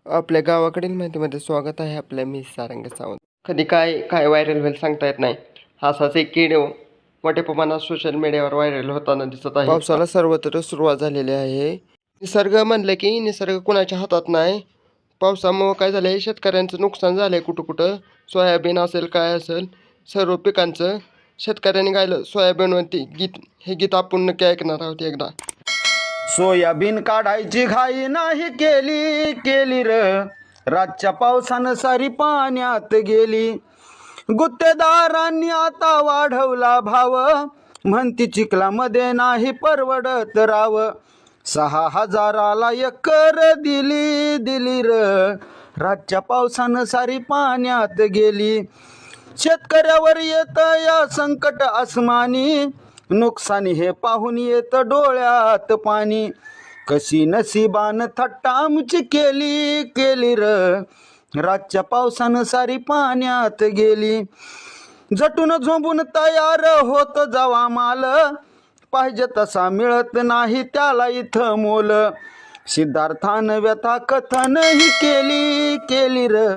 आपल्या गावाकडील माहितीमध्ये स्वागत आहे आपल्या मी सारंग सावंत. कधी काय काय व्हायरल होईल सांगता येत नाही. असाच एक व्हिडिओ मोठ्या प्रमाणात सोशल मीडियावर व्हायरल होताना दिसत आहे. पावसाला सर्वत्र सुरुवात झालेली आहे. निसर्ग म्हणलं की निसर्ग कुणाच्या हातात नाही. पावसामुळं काय झालंय, शेतकऱ्यांचं नुकसान झालंय. कुठं कुठं सोयाबीन असेल काय असेल सर्व पिकांचं शेतकऱ्यांनी गायलं. सोयाबीनवरती गीत, हे गीत आपण नक्की ऐकणार आहोत एकदा. सोयाबीन काढायची घाई नाही केली र, रातच्या पावसानं सारी पाण्यात गेली. गुत्तेदारांनी आता वाढवला भाव, म्हणती चिखलामध्ये नाही परवडत राव. 6,000ला एकर दिली र, रातच्या पावसानं सारी पाण्यात गेली. शेतकऱ्यावर येत या संकट आसमानी, नुकसानी हे पाहून येत डोळ्यात पाणी. कशी नशिबान थट्टा आमची केली र, रातच्या पावसानं सारी पाण्यात गेली. झटून झोंबून तयार होत जावा माल, पाहिजे तसा मिळत नाही त्याला इथं मोल. सिद्धार्थानं व्यथा कथन ही केली र.